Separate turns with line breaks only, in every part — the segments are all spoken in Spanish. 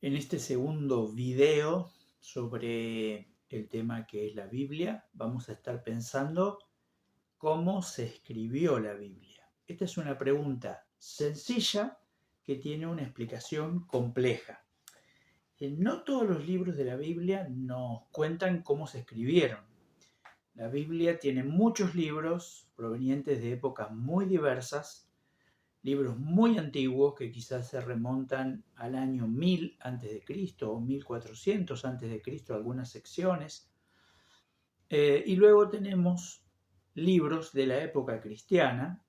En este segundo video sobre el tema que es la Biblia, vamos a estar pensando cómo se escribió la Biblia. Esta es una pregunta sencilla que tiene una explicación compleja. No todos los libros de la Biblia nos cuentan cómo se escribieron. La Biblia tiene muchos libros provenientes de épocas muy diversas, libros muy antiguos que quizás se remontan al año 1000 a.C. o 1400 a.C., algunas secciones. Y luego tenemos libros de la época cristiana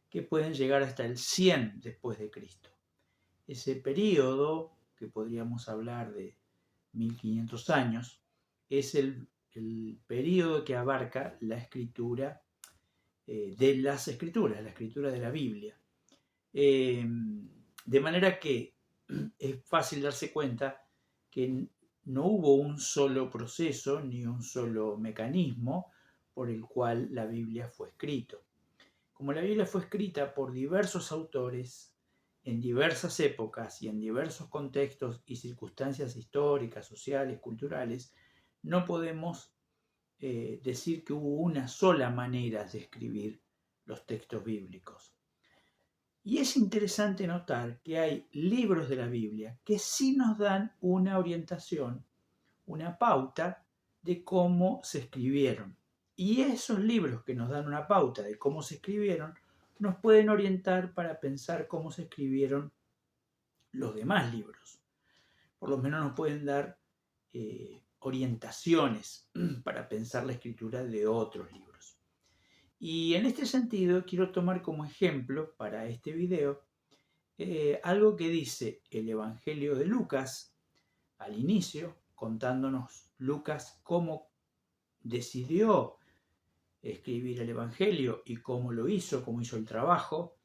que pueden llegar hasta el 100 después de Cristo. Ese periodo, que podríamos hablar de 1500 años, es el periodo que abarca la escritura de las escrituras, la escritura de la Biblia. De manera que es fácil darse cuenta que no hubo un solo proceso ni un solo mecanismo por el cual la Biblia fue escrita. Como la Biblia fue escrita por diversos autores en diversas épocas y en diversos contextos y circunstancias históricas, sociales, culturales, no podemos decir que hubo una sola manera de escribir los textos bíblicos. Y es interesante notar que hay libros de la Biblia que sí nos dan una orientación, una pauta de cómo se escribieron. Y esos libros que nos dan una pauta de cómo se escribieron nos pueden orientar para pensar cómo se escribieron los demás libros. Por lo menos nos pueden dar orientaciones para pensar la escritura de otros libros. Y en este sentido quiero tomar como ejemplo para este video algo que dice el Evangelio de Lucas al inicio, contándonos Lucas cómo decidió escribir el Evangelio y cómo lo hizo, cómo hizo el trabajo.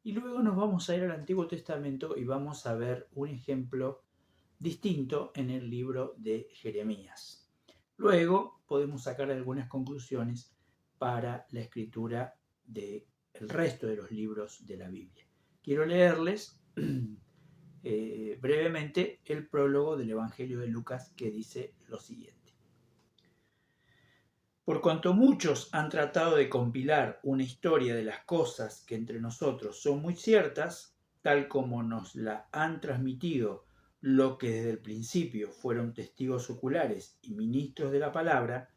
Y luego nos vamos a ir al Antiguo Testamento y vamos a ver un ejemplo distinto en el libro de Jeremías. Luego podemos sacar algunas conclusiones para la escritura del resto de los libros de la Biblia. Quiero leerles brevemente el prólogo del Evangelio de Lucas, que dice lo siguiente. Por cuanto muchos han tratado de compilar una historia de las cosas que entre nosotros son muy ciertas, tal como nos la han transmitido lo que desde el principio fueron testigos oculares y ministros de la palabra,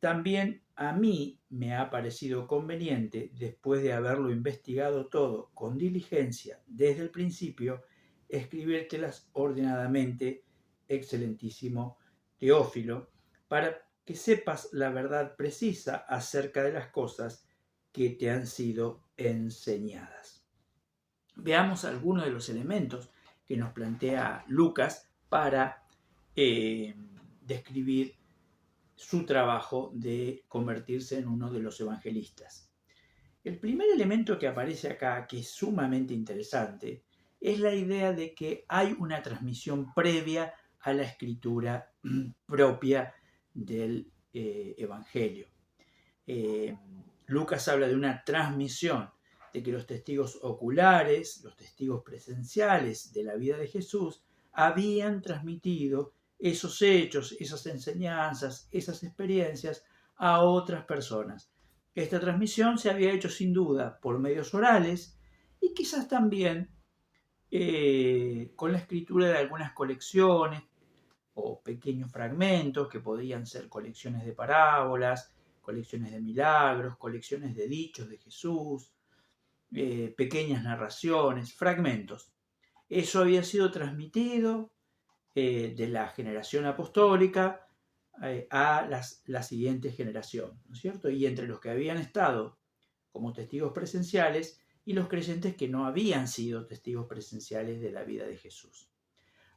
también a mí me ha parecido conveniente, después de haberlo investigado todo con diligencia desde el principio, escribírtelas ordenadamente, excelentísimo Teófilo, para que sepas la verdad precisa acerca de las cosas que te han sido enseñadas. Veamos algunos de los elementos que nos plantea Lucas para describir su trabajo de convertirse en uno de los evangelistas. El primer elemento que aparece acá, que es sumamente interesante, es la idea de que hay una transmisión previa a la escritura propia del Evangelio. Lucas habla de una transmisión, de que los testigos oculares, los testigos presenciales de la vida de Jesús, habían transmitido esos hechos, esas enseñanzas, esas experiencias a otras personas. Esta transmisión se había hecho sin duda por medios orales y quizás también con la escritura de algunas colecciones o pequeños fragmentos que podían ser colecciones de parábolas, colecciones de milagros, colecciones de dichos de Jesús, pequeñas narraciones, fragmentos. Eso había sido transmitido de la generación apostólica a la siguiente generación, ¿no es cierto? Y entre los que habían estado como testigos presenciales y los creyentes que no habían sido testigos presenciales de la vida de Jesús.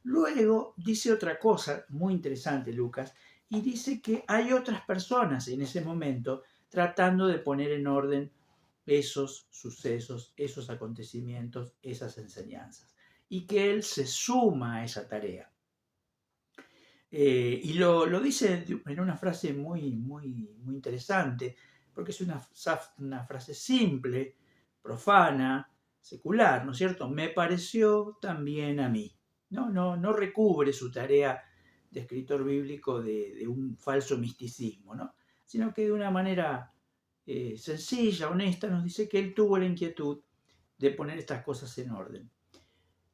Luego dice otra cosa muy interesante Lucas, y dice que hay otras personas en ese momento tratando de poner en orden esos sucesos, esos acontecimientos, esas enseñanzas, y que él se suma a esa tarea. Y lo dice en una frase muy interesante, porque es una frase simple, profana, secular, ¿no es cierto? Me pareció también a mí. no recubre su tarea de escritor bíblico de un falso misticismo, ¿no? Sino que de una manera sencilla, honesta, nos dice que él tuvo la inquietud de poner estas cosas en orden.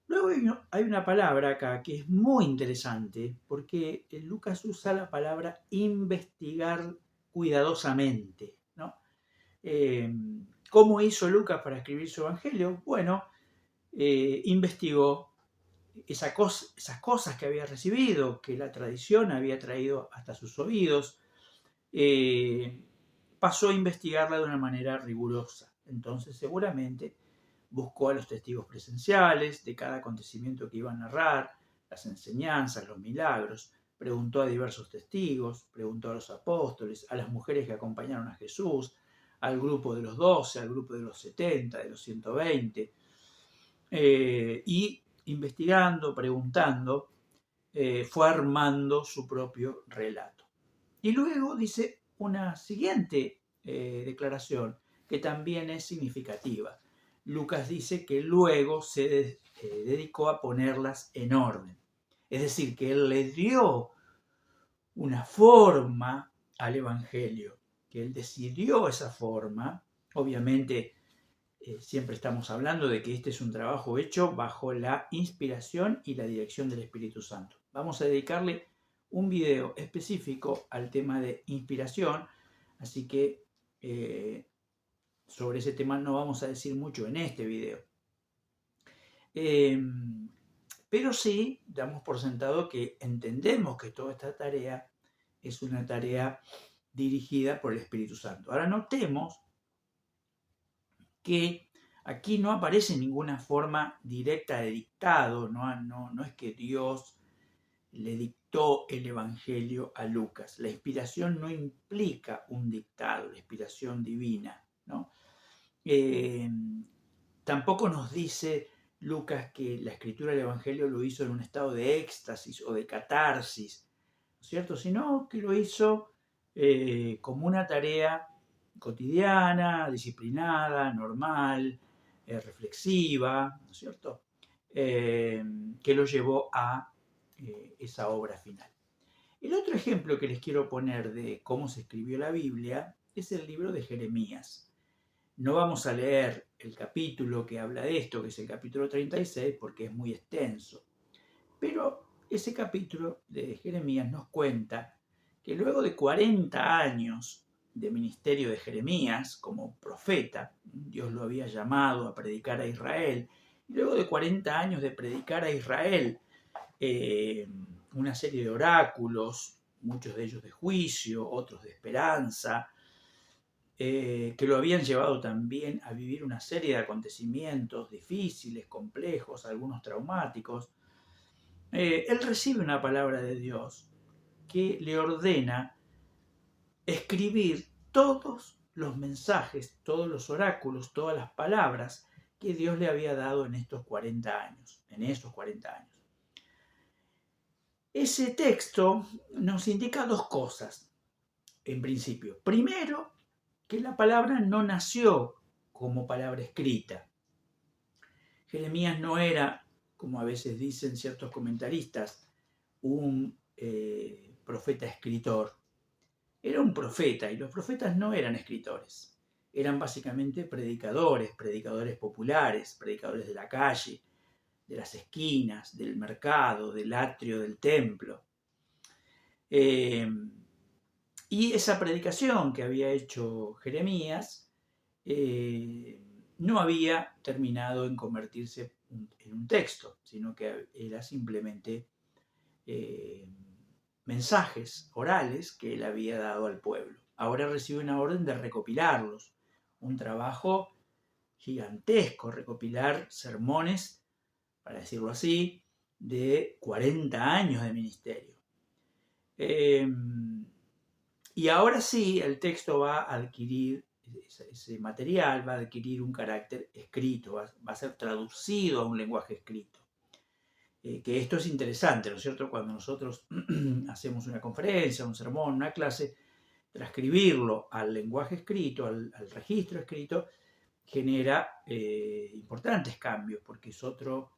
Luego hay una palabra acá que es muy interesante porque Lucas usa la palabra investigar cuidadosamente, ¿no? ¿Cómo hizo Lucas para escribir su evangelio? Bueno, investigó esas cosas que había recibido, que la tradición había traído hasta sus oídos, pasó a investigarla de una manera rigurosa. Entonces seguramente buscó a los testigos presenciales de cada acontecimiento que iba a narrar, las enseñanzas, los milagros, preguntó a diversos testigos, preguntó a los apóstoles, a las mujeres que acompañaron a Jesús, al grupo de los 12, al grupo de los 70, de los 120, y investigando, preguntando, fue armando su propio relato. Y luego dice una siguiente declaración que también es significativa. Lucas dice que luego se dedicó a ponerlas en orden. Es decir, que él le dio una forma al Evangelio, que él decidió esa forma. Obviamente, siempre estamos hablando de que este es un trabajo hecho bajo la inspiración y la dirección del Espíritu Santo. Vamos a dedicarle un video específico al tema de inspiración, así que sobre ese tema no vamos a decir mucho en este video. Pero sí damos por sentado que entendemos que toda esta tarea es una tarea dirigida por el Espíritu Santo. Ahora notemos que aquí no aparece ninguna forma directa de dictado, no es que Dios le dictó el Evangelio a Lucas. La inspiración no implica un dictado, la inspiración divina, ¿no? Tampoco nos dice Lucas que la escritura del Evangelio lo hizo en un estado de éxtasis o de catarsis, ¿no es cierto? Sino que lo hizo como una tarea cotidiana, disciplinada, normal, reflexiva, ¿no es cierto? Que lo llevó a esa obra final. El otro ejemplo que les quiero poner de cómo se escribió la Biblia es el libro de Jeremías. No vamos a leer el capítulo que habla de esto, que es el capítulo 36, porque es muy extenso. Pero ese capítulo de Jeremías nos cuenta que luego de 40 años de ministerio de Jeremías como profeta, Dios lo había llamado a predicar a Israel, y luego de 40 años de predicar a Israel una serie de oráculos, muchos de ellos de juicio, otros de esperanza, que lo habían llevado también a vivir una serie de acontecimientos difíciles, complejos, algunos traumáticos, él recibe una palabra de Dios que le ordena escribir todos los mensajes, todos los oráculos, todas las palabras que Dios le había dado en estos 40 años, Ese texto nos indica dos cosas, en principio. Primero, que la palabra no nació como palabra escrita. Jeremías no era, como a veces dicen ciertos comentaristas, un profeta escritor. Era un profeta, y los profetas no eran escritores. Eran básicamente predicadores populares, predicadores de la calle, de las esquinas, del mercado, del atrio del templo. Y esa predicación que había hecho Jeremías no había terminado en convertirse en un texto, sino que era simplemente mensajes orales que él había dado al pueblo. Ahora recibe una orden de recopilarlos, un trabajo gigantesco, recopilar sermones, para decirlo así, de 40 años de ministerio. Y ahora sí, el texto va a adquirir, ese material va a adquirir un carácter escrito, va a ser traducido a un lenguaje escrito. Que esto es interesante, ¿no es cierto? Cuando nosotros hacemos una conferencia, un sermón, una clase, transcribirlo al lenguaje escrito, al registro escrito, genera importantes cambios, porque es otro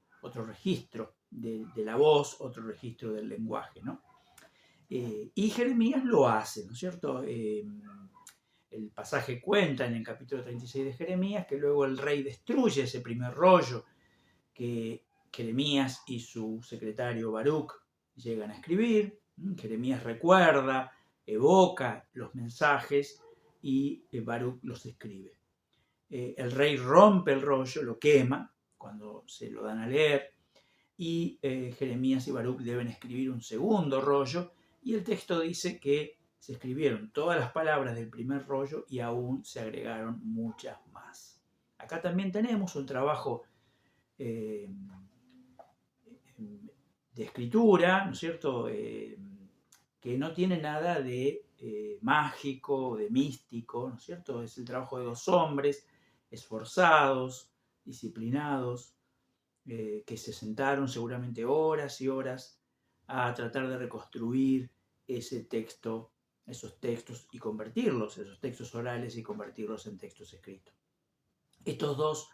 registro de la voz, otro registro del lenguaje, ¿no? Y Jeremías lo hace, ¿no es cierto? El pasaje cuenta en el capítulo 36 de Jeremías que luego el rey destruye ese primer rollo que Jeremías y su secretario Baruch llegan a escribir. Jeremías recuerda, evoca los mensajes y Baruch los escribe. El rey rompe el rollo, lo quema cuando se lo dan a leer, y Jeremías y Baruch deben escribir un segundo rollo, y el texto dice que se escribieron todas las palabras del primer rollo y aún se agregaron muchas más. Acá también tenemos un trabajo de escritura, ¿no es cierto?, que no tiene nada de mágico, de místico, ¿no es cierto? Es el trabajo de dos hombres esforzados, disciplinados, que se sentaron seguramente horas y horas a tratar de reconstruir ese texto, esos textos y convertirlos, esos textos orales y convertirlos en textos escritos. Estos dos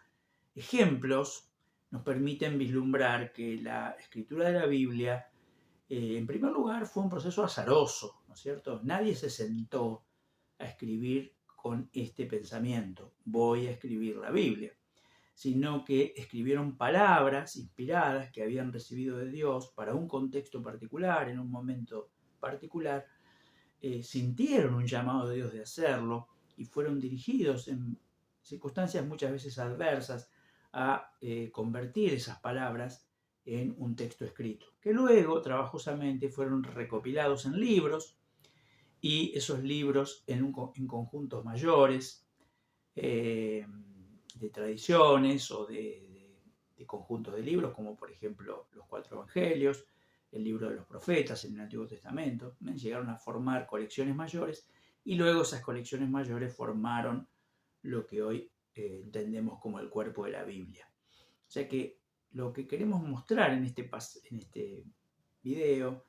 ejemplos nos permiten vislumbrar que la escritura de la Biblia, en primer lugar, fue un proceso azaroso, ¿no es cierto? Nadie se sentó a escribir con este pensamiento, voy a escribir la Biblia, sino que escribieron palabras inspiradas que habían recibido de Dios para un contexto particular, en un momento particular, sintieron un llamado de Dios de hacerlo y fueron dirigidos en circunstancias muchas veces adversas a convertir esas palabras en un texto escrito, que luego trabajosamente fueron recopilados en libros, y esos libros en conjuntos mayores de tradiciones o de conjuntos de libros, como por ejemplo los 4 evangelios, el libro de los profetas en el Antiguo Testamento, llegaron a formar colecciones mayores, y luego esas colecciones mayores formaron lo que hoy entendemos como el cuerpo de la Biblia. O sea que lo que queremos mostrar en este video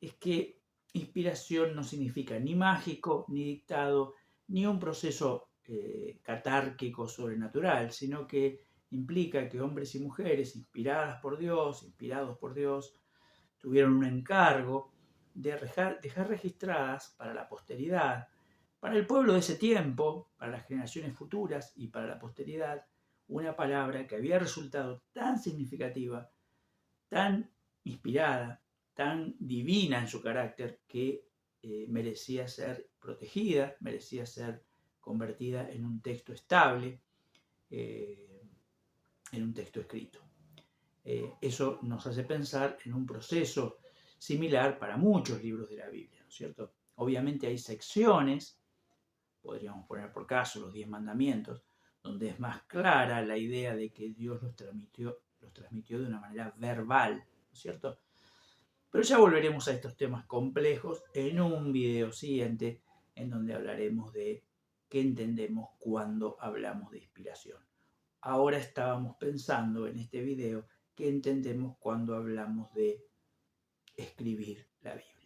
es que inspiración no significa ni mágico, ni dictado, ni un proceso catárquico sobrenatural, sino que implica que hombres y mujeres inspirados por Dios, tuvieron un encargo de dejar registradas para la posteridad, para el pueblo de ese tiempo, para las generaciones futuras y para la posteridad, una palabra que había resultado tan significativa, tan inspirada, tan divina en su carácter, que merecía ser protegida, merecía ser convertida en un texto estable, en un texto escrito. Eso nos hace pensar en un proceso similar para muchos libros de la Biblia, ¿no es cierto? Obviamente hay secciones, podríamos poner por caso los 10 mandamientos, donde es más clara la idea de que Dios los transmitió de una manera verbal, ¿no es cierto? Pero ya volveremos a estos temas complejos en un video siguiente, en donde hablaremos de qué entendemos cuando hablamos de inspiración. Ahora estábamos pensando en este video qué entendemos cuando hablamos de escribir la Biblia.